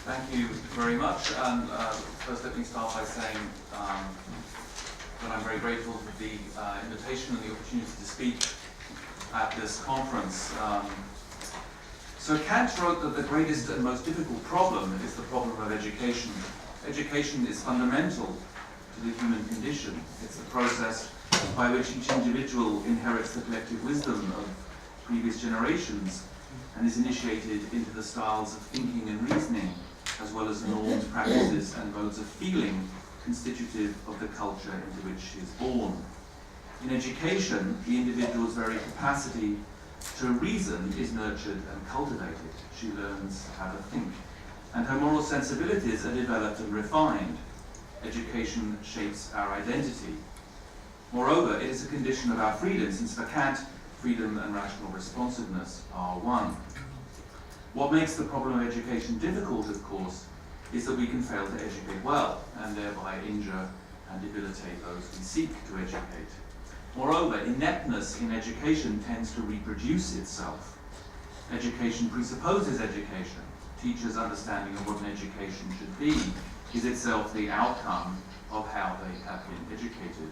Thank you very much. And first, let me start by saying that I'm very grateful for the invitation and the opportunity to speak at this conference. So Kant wrote that the greatest and most difficult problem is the problem of education. Education is fundamental to the human condition. It's the process by which each individual inherits the collective wisdom of previous generations and is initiated into the styles of thinking and reasoning, as well as norms, practices, and modes of feeling constitutive of the culture into which she is born. In education, the individual's very capacity to reason is nurtured and cultivated. She learns how to think, and her moral sensibilities are developed and refined. Education shapes our identity. Moreover, it is a condition of our freedom, since for Kant, freedom and rational responsiveness are one. What makes the problem of education difficult, of course, is that we can fail to educate well, and thereby injure and debilitate those we seek to educate. Moreover, ineptness in education tends to reproduce itself. Education presupposes education. Teachers' understanding of what an education should be is itself the outcome of how they have been educated.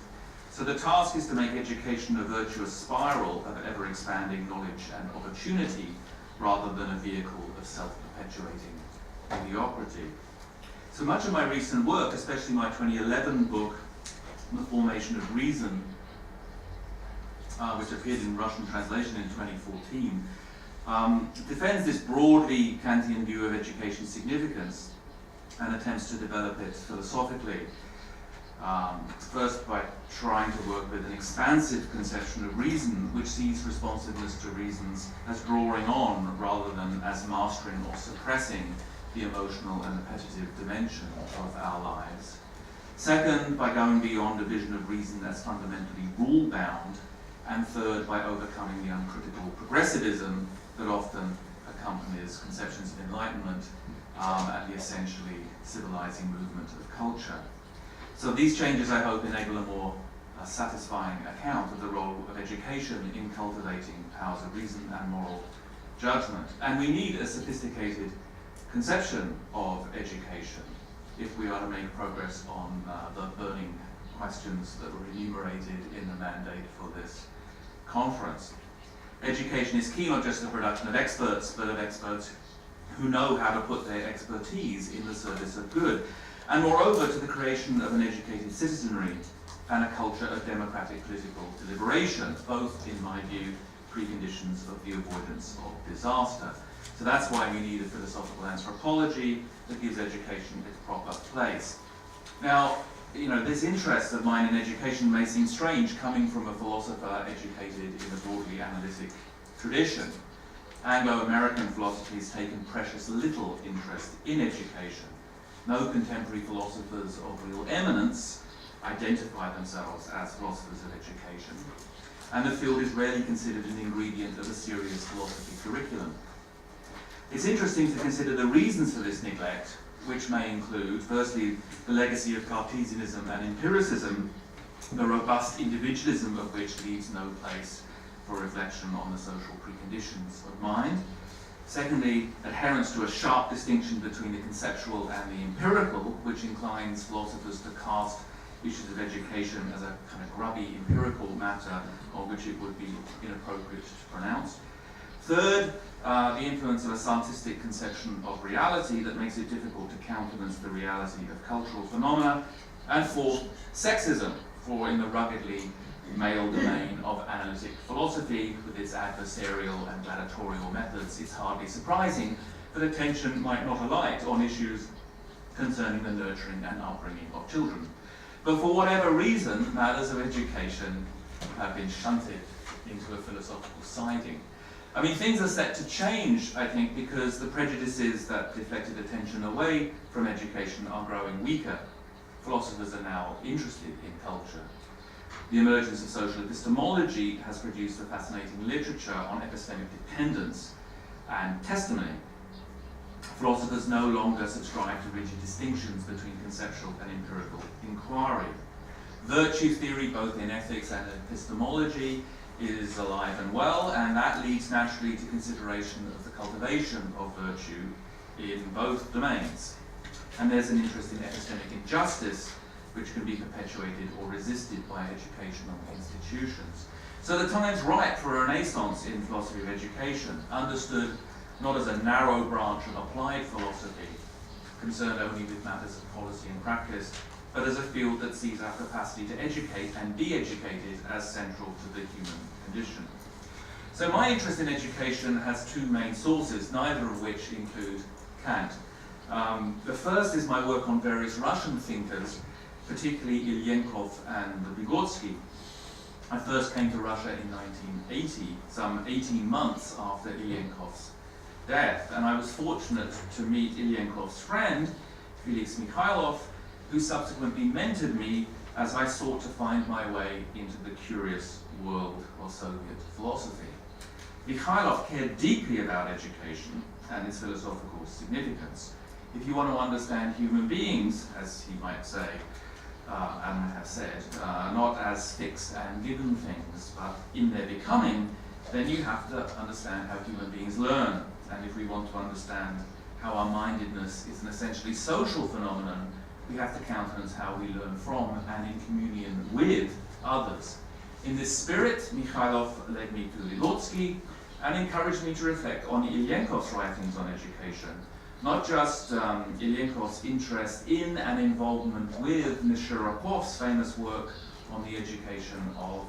So the task is to make education a virtuous spiral of ever-expanding knowledge and opportunity, rather than a vehicle of self-perpetuating mediocrity. So much of my recent work, especially my 2011 book, The Formation of Reason, which appeared in Russian translation in 2014, defends this broadly Kantian view of education's significance and attempts to develop it philosophically. First by trying to work with an expansive conception of reason, which sees responsiveness to reasons as drawing on rather than as mastering or suppressing the emotional and appetitive dimension of our lives. Second, by going beyond a vision of reason as fundamentally rule-bound. And third, by overcoming the uncritical progressivism that often accompanies conceptions of enlightenment and the essentially civilizing movement of culture. So these changes, I hope, enable a more satisfying account of the role of education in cultivating powers of reason and moral judgment. And we need a sophisticated conception of education if we are to make progress on the burning questions that were enumerated in the mandate for this conference. Education is key not just to the production of experts, but of experts who know how to put their expertise in the service of good, and moreover to the creation of an educated citizenry and a culture of democratic political deliberation, both, in my view, preconditions of the avoidance of disaster. So that's why we need a philosophical anthropology that gives education its proper place. Now, this interest of mine in education may seem strange coming from a philosopher educated in a broadly analytic tradition. Anglo-American philosophy has taken precious little interest in education. No contemporary philosophers of real eminence identify themselves as philosophers of education, and the field is rarely considered an ingredient of a serious philosophy curriculum. It's interesting to consider the reasons for this neglect, which may include, firstly, the legacy of Cartesianism and empiricism, the robust individualism of which leaves no place for reflection on the social preconditions of mind. Secondly, adherence to a sharp distinction between the conceptual and the empirical, which inclines philosophers to cast issues of education as a kind of grubby empirical matter on which it would be inappropriate to pronounce. Third, the influence of a scientistic conception of reality that makes it difficult to countenance the reality of cultural phenomena. And fourth, sexism, for in the ruggedly male domain of analytic philosophy, with its adversarial and gladiatorial methods, it's hardly surprising that attention might not alight on issues concerning the nurturing and upbringing of children. But for whatever reason, matters of education have been shunted into a philosophical siding. I mean, things are set to change, I think, because the prejudices that deflected attention away from education are growing weaker. Philosophers are now interested in culture. The emergence of social epistemology has produced a fascinating literature on epistemic dependence and testimony. Philosophers no longer subscribe to rigid distinctions between conceptual and empirical inquiry. Virtue theory, both in ethics and epistemology, is alive and well, and that leads naturally to consideration of the cultivation of virtue in both domains. And there's an interest in epistemic injustice, which can be perpetuated or resisted by educational institutions. So the time's ripe for a renaissance in philosophy of education, understood not as a narrow branch of applied philosophy, concerned only with matters of policy and practice, but as a field that sees our capacity to educate and be educated as central to the human condition. So my interest in education has two main sources, neither of which include Kant. The first is my work on various Russian thinkers, particularly Ilyenkov and Vygotsky. I first came to Russia in 1980, some 18 months after Ilyenkov's death, and I was fortunate to meet Ilyenkov's friend, Felix Mikhailov, who subsequently mentored me as I sought to find my way into the curious world of Soviet philosophy. Mikhailov cared deeply about education and its philosophical significance. If you want to understand human beings, as he might say, and have said, not as fixed and given things, but in their becoming, then you have to understand how human beings learn. And if we want to understand how our mindedness is an essentially social phenomenon, we have to countenance how we learn from and in communion with others. In this spirit, Mikhailov led me to Vygotsky and encouraged me to reflect on Ilyenkov's writings on education, not just Ilyenkov's interest in and involvement with Nishirakov's famous work on the education of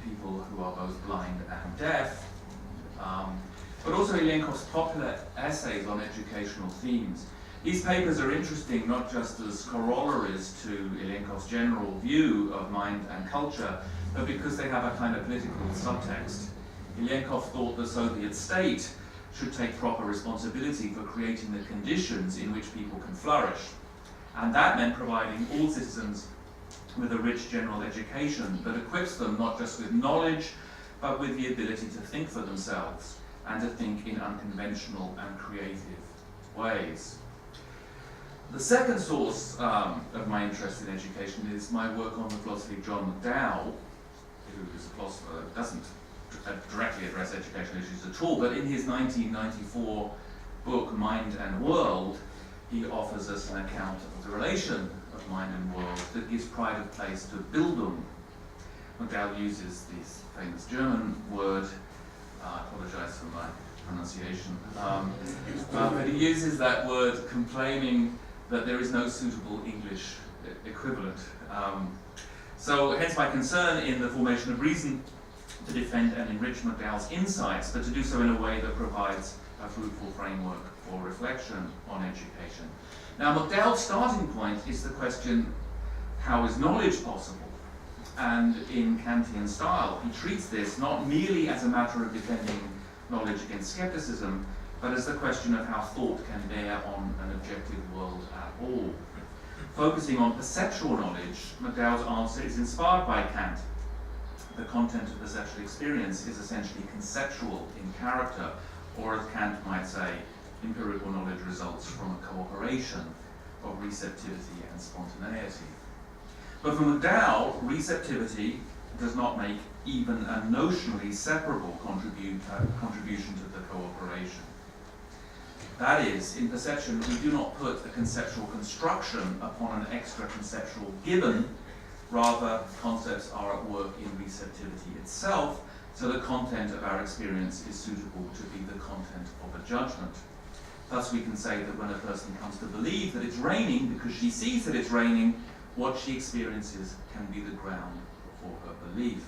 people who are both blind and deaf, but also Ilyenkov's popular essays on educational themes. These papers are interesting not just as corollaries to Ilyenkov's general view of mind and culture, but because they have a kind of political subtext. Ilyenkov thought the Soviet state should take proper responsibility for creating the conditions in which people can flourish. And that meant providing all citizens with a rich general education that equips them not just with knowledge, but with the ability to think for themselves and to think in unconventional and creative ways. The second source of my interest in education is my work on the philosophy of John McDowell, who is a philosopher that doesn't directly address educational issues at all, but in his 1994 book, Mind and World, he offers us an account of the relation of mind and world that gives pride of place to Bildung. McDowell uses this famous German word, I apologize for my pronunciation, but he uses that word complaining that there is no suitable English equivalent. So hence my concern in the formation of reason to defend and enrich McDowell's insights, but to do so in a way that provides a fruitful framework for reflection on education. Now, McDowell's starting point is the question, how is knowledge possible? And in Kantian style, he treats this not merely as a matter of defending knowledge against skepticism, but as the question of how thought can bear on an objective world at all. Focusing on perceptual knowledge, McDowell's answer is inspired by Kant. The content of perceptual experience is essentially conceptual in character, or as Kant might say, empirical knowledge results from a cooperation of receptivity and spontaneity. But for McDowell, receptivity does not make even a notionally separable contribution to the cooperation. That is, in perception, we do not put a conceptual construction upon an extra conceptual given. Rather, concepts are at work in receptivity itself, so the content of our experience is suitable to be the content of a judgment. Thus, we can say that when a person comes to believe that it's raining because she sees that it's raining, what she experiences can be the ground for her belief.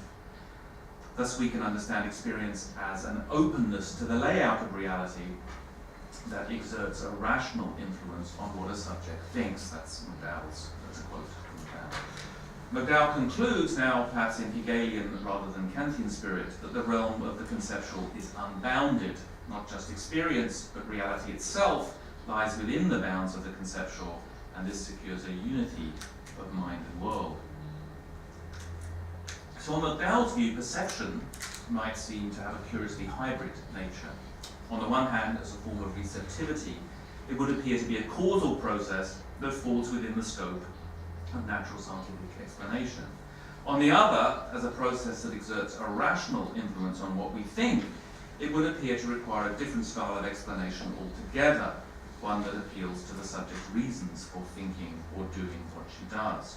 Thus, we can understand experience as an openness to the layout of reality that exerts a rational influence on what a subject thinks. That's a quote from McDowell. McDowell concludes now, perhaps in Hegelian rather than Kantian spirit, that the realm of the conceptual is unbounded. Not just experience, but reality itself lies within the bounds of the conceptual, and this secures a unity of mind and world. So on McDowell's view, perception might seem to have a curiously hybrid nature. On the one hand, as a form of receptivity, it would appear to be a causal process that falls within the scope of natural scientific explanation. On the other, as a process that exerts a rational influence on what we think, it would appear to require a different style of explanation altogether, one that appeals to the subject's reasons for thinking or doing what she does.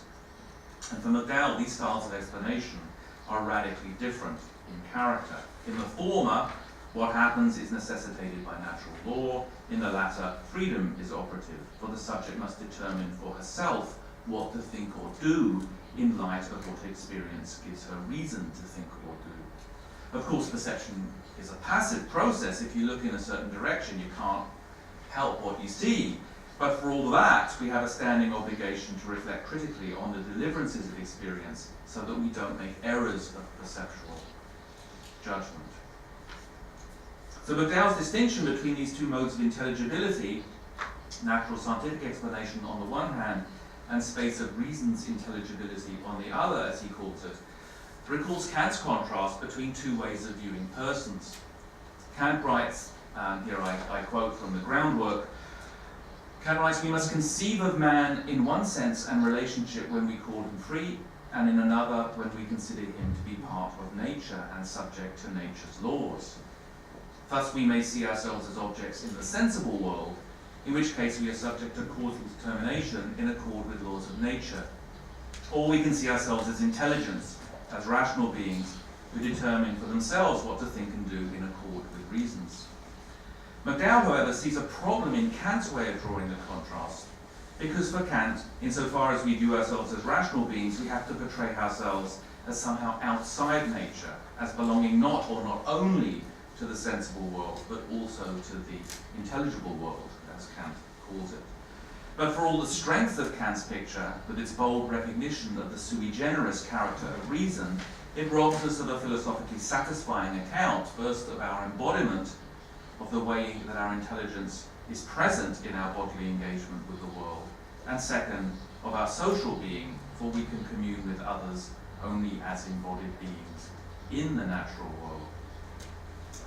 And for McDowell, these styles of explanation are radically different in character. In the former, what happens is necessitated by natural law. In the latter, freedom is operative, for the subject must determine for herself what to think or do in light of what experience gives her reason to think or do. Of course, perception is a passive process. If you look in a certain direction, you can't help what you see. But for all that, we have a standing obligation to reflect critically on the deliverances of experience so that we don't make errors of perceptual judgment. So McDowell's distinction between these two modes of intelligibility, natural scientific explanation on the one hand, and space of reason's intelligibility on the other, as he calls it, recalls Kant's contrast between two ways of viewing persons. Kant writes, here I quote from the groundwork, Kant writes, "We must conceive of man in one sense and relationship when we call him free, and in another when we consider him to be part of nature and subject to nature's laws. Thus we may see ourselves as objects in the sensible world, in which case we are subject to causal determination in accord with laws of nature. Or we can see ourselves as intelligence, as rational beings who determine for themselves what to think and do in accord with reasons." McDowell, however, sees a problem in Kant's way of drawing the contrast, because for Kant, insofar as we view ourselves as rational beings, we have to portray ourselves as somehow outside nature, as belonging not or not only to the sensible world, but also to the intelligible world, as Kant calls it. But for all the strength of Kant's picture, with its bold recognition of the sui generis character of reason, it robs us of a philosophically satisfying account, first of our embodiment of the way that our intelligence is present in our bodily engagement with the world, and second, of our social being, for we can commune with others only as embodied beings in the natural world.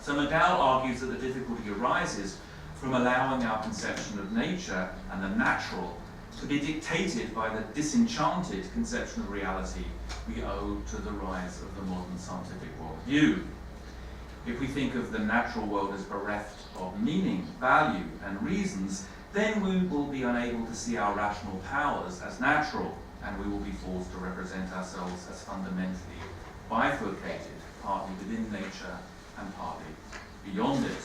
So McDowell argues that the difficulty arises from allowing our conception of nature and the natural to be dictated by the disenchanted conception of reality we owe to the rise of the modern scientific worldview. If we think of the natural world as bereft of meaning, value, and reasons, then we will be unable to see our rational powers as natural, and we will be forced to represent ourselves as fundamentally bifurcated, partly within nature and partly beyond it.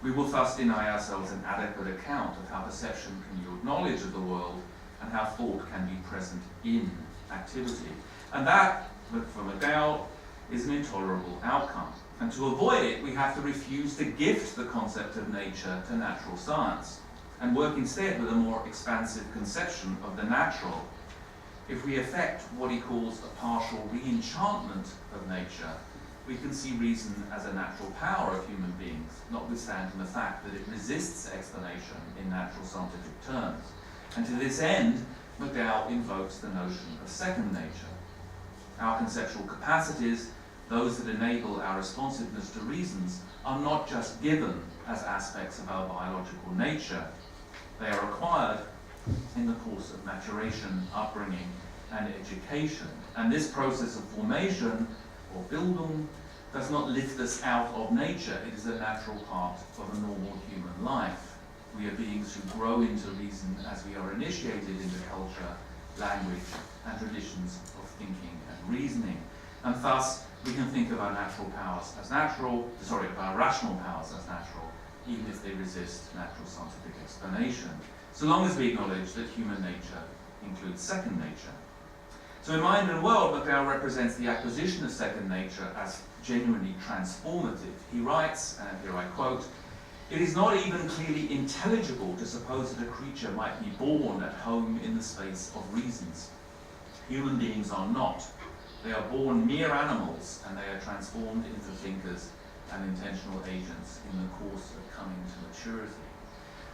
We will thus deny ourselves an adequate account of how perception can yield knowledge of the world and how thought can be present in activity. And that, for McDowell, is an intolerable outcome. And to avoid it, we have to refuse to gift the concept of nature to natural science and work instead with a more expansive conception of the natural. If we effect what he calls a partial re-enchantment of nature, we can see reason as a natural power of human beings, notwithstanding the fact that it resists explanation in natural scientific terms. And to this end, McDowell invokes the notion of second nature. Our conceptual capacities, those that enable our responsiveness to reasons, are not just given as aspects of our biological nature. They are acquired in the course of maturation, upbringing, and education. And this process of formation, or Bildung, does not lift us out of nature. It is a natural part of a normal human life. We are beings who grow into reason as we are initiated into culture, language, and traditions of thinking and reasoning. And thus, we can think of our natural powers as of our rational powers as natural, even if they resist natural scientific explanation, so long as we acknowledge that human nature includes second nature. So in Mind and World, McDowell represents the acquisition of second nature as genuinely transformative. He writes, and here I quote, "It is not even clearly intelligible to suppose that a creature might be born at home in the space of reasons. Human beings are not. They are born mere animals, and they are transformed into thinkers and intentional agents in the course of coming to maturity."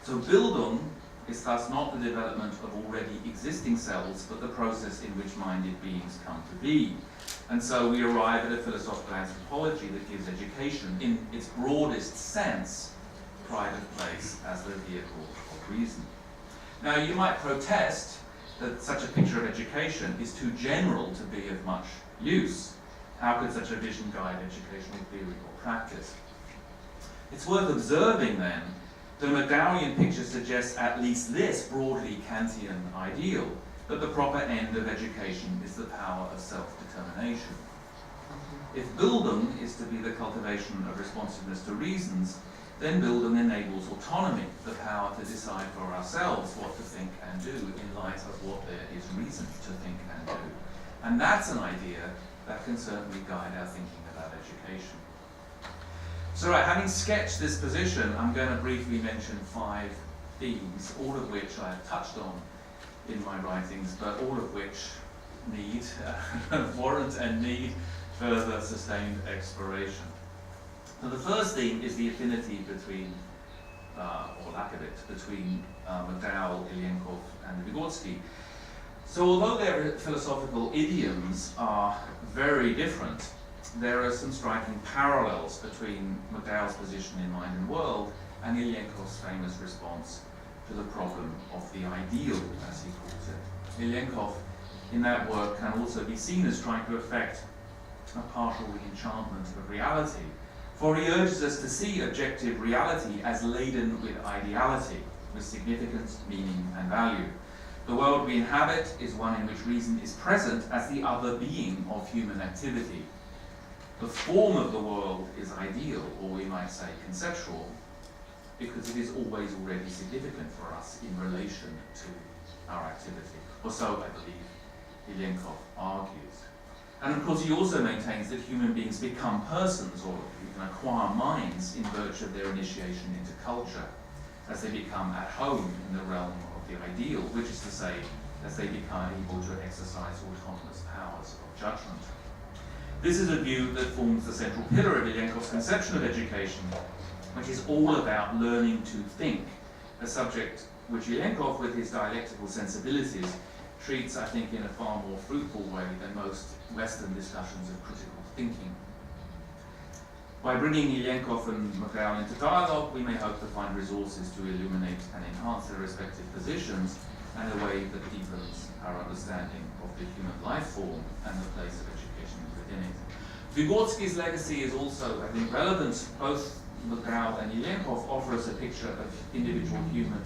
So Bildung is thus not the development of already existing selves, but the process in which minded beings come to be. And so we arrive at a philosophical anthropology that gives education, in its broadest sense, pride of place as the vehicle of reason. Now, you might protest that such a picture of education is too general to be of much use. How could such a vision guide educational theory or practice? It's worth observing then, the Medallion picture suggests at least this broadly Kantian ideal, that the proper end of education is the power of self-determination. If Bildung is to be the cultivation of responsiveness to reasons, then Bildung enables autonomy, the power to decide for ourselves what to think and do in light of what there is reason to think and do. And that's an idea that can certainly guide our thinking about education. So having sketched this position, I'm going to briefly mention 5 themes, all of which I've touched on in my writings, but all of which need, warrant and need further sustained exploration. So the first theme is the affinity between, or lack of it, between McDowell, Ilyenkov, and Vygotsky. So although their philosophical idioms are very different, there are some striking parallels between McDowell's position in Mind and World and Ilyenkov's famous response to the problem of the ideal, as he calls it. Ilyenkov, in that work, can also be seen as trying to effect a partial re-enchantment of reality, for he urges us to see objective reality as laden with ideality, with significance, meaning, and value. The world we inhabit is one in which reason is present as the other being of human activity. The form of the world is ideal, or we might say conceptual, because it is always already significant for us in relation to our activity. Or so, I believe, Ilyenkov argues. And of course he also maintains that human beings become persons, or even acquire minds, in virtue of their initiation into culture, as they become at home in the realm of the ideal, which is to say, as they become able to exercise autonomous powers of judgment. This is a view that forms the central pillar of Ilyenkov's conception of education, which is all about learning to think, a subject which Ilyenkov, with his dialectical sensibilities, treats, I think, in a far more fruitful way than most Western discussions of critical thinking. By bringing Ilyenkov and McDowell into dialogue, we may hope to find resources to illuminate and enhance their respective positions in a way that deepens our understanding of the human life form and the place of education within it. Vygotsky's legacy is also, I think, relevant. Both McDowell and Ilyenkov offer us a picture of individual human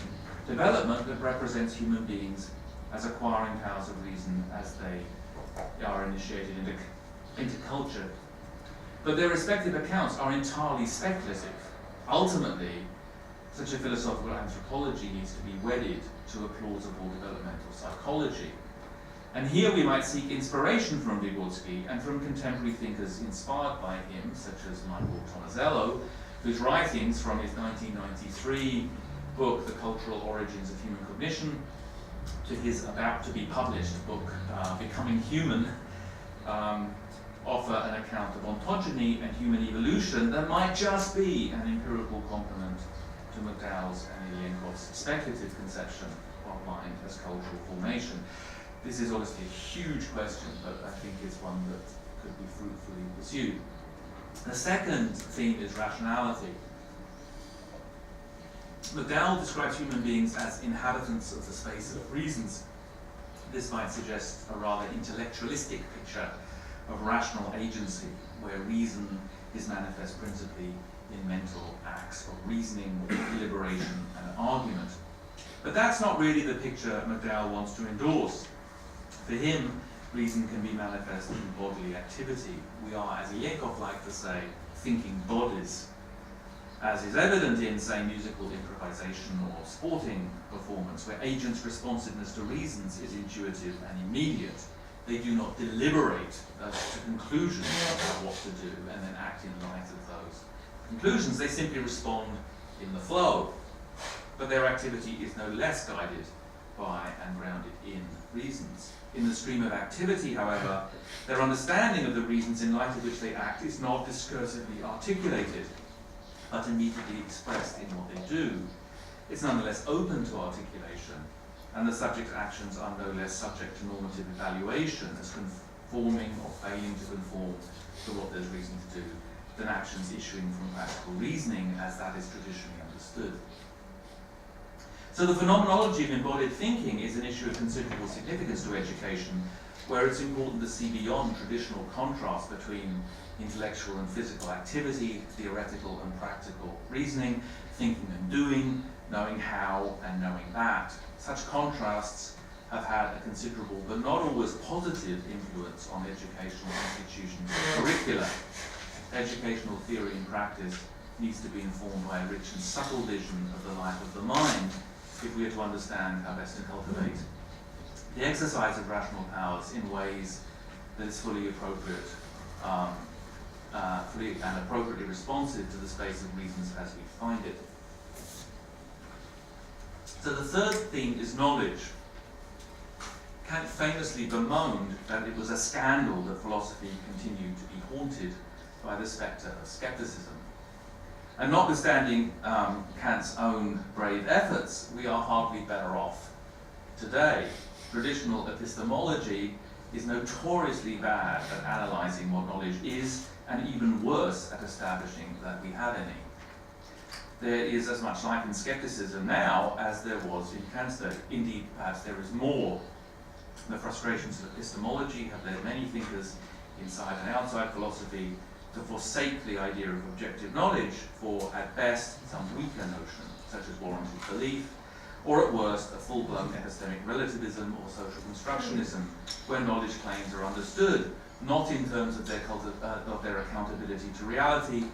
development that represents human beings as acquiring powers of reason as they are initiated into culture. But their respective accounts are entirely speculative. Ultimately, such a philosophical anthropology needs to be wedded to a plausible developmental psychology. And here we might seek inspiration from Vygotsky and from contemporary thinkers inspired by him, such as Michael Tomasello, whose writings from his 1993 book, The Cultural Origins of Human Cognition, to his about-to-be-published book, Becoming Human, offer an account of ontogeny and human evolution that might just be an empirical complement to McDowell's and Ilyenkov's speculative conception of mind as cultural formation. This is obviously a huge question, but I think it's one that could be fruitfully pursued. The second theme is rationality. McDowell describes human beings as inhabitants of the space of reasons. This might suggest a rather intellectualistic picture of rational agency, where reason is manifest principally in mental acts of reasoning, deliberation, and argument. But that's not really the picture McDowell wants to endorse. For him, reason can be manifest in bodily activity. We are, as Ilyenkov liked to say, thinking bodies, as is evident in, say, musical improvisation or sporting performance, where agents' responsiveness to reasons is intuitive and immediate. They do not deliberate as to conclusions about what to do and then act in light of those conclusions. They simply respond in the flow. But their activity is no less guided by and grounded in reasons. In the stream of activity, however, their understanding of the reasons in light of which they act is not discursively articulated, but immediately expressed in what they do. It's nonetheless open to articulation, and the subject's actions are no less subject to normative evaluation as conforming or failing to conform to what there's reason to do than actions issuing from practical reasoning as that is traditionally understood. So So the phenomenology of embodied thinking is an issue of considerable significance to education, where it's important to see beyond traditional contrast between intellectual and physical activity, theoretical and practical reasoning, thinking and doing, knowing how and knowing that. Such contrasts have had a considerable but not always positive influence on educational institutions and curricula. Educational theory and practice needs to be informed by a rich and subtle vision of the life of the mind if we are to understand how best to cultivate the exercise of rational powers in ways that is fully appropriate, fully and appropriately responsive to the space of reasons as we find it. So the third theme is knowledge. Kant famously bemoaned that it was a scandal that philosophy continued to be haunted by the spectre of skepticism. And notwithstanding Kant's own brave efforts, we are hardly better off today. Traditional epistemology is notoriously bad at analysing what knowledge is, and even worse at establishing that we have any. There is as much life in skepticism now as there was in Kant's day. Indeed, perhaps there is more. The frustrations of epistemology have led many thinkers inside and outside philosophy to forsake the idea of objective knowledge for, at best, some weaker notion, such as warranted belief, or at worst, a full-blown epistemic relativism or social constructionism, where knowledge claims are understood, not in terms of their accountability to reality,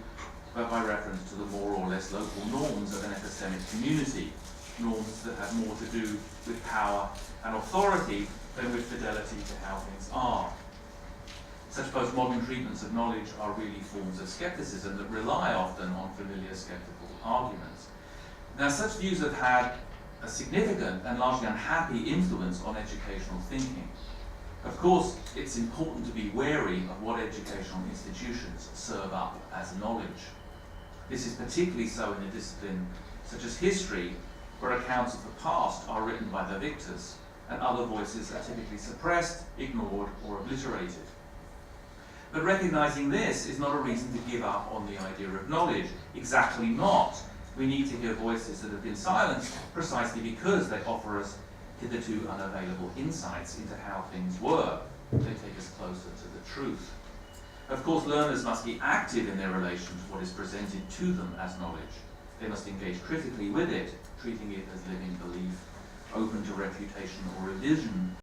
but by reference to the more or less local norms of an epistemic community, norms that have more to do with power and authority than with fidelity to how things are. Such postmodern treatments of knowledge are really forms of skepticism that rely often on familiar skeptical arguments. Now, such views have had a significant and largely unhappy influence on educational thinking. Of course, it's important to be wary of what educational institutions serve up as knowledge. This is particularly so in a discipline such as history, where accounts of the past are written by the victors, and other voices are typically suppressed, ignored, or obliterated. But recognizing this is not a reason to give up on the idea of knowledge. Exactly not. We need to hear voices that have been silenced precisely because they offer us hitherto unavailable insights into how things were. They take us closer to the truth. Of course, learners must be active in their relation to what is presented to them as knowledge. They must engage critically with it, treating it as living belief, open to refutation or revision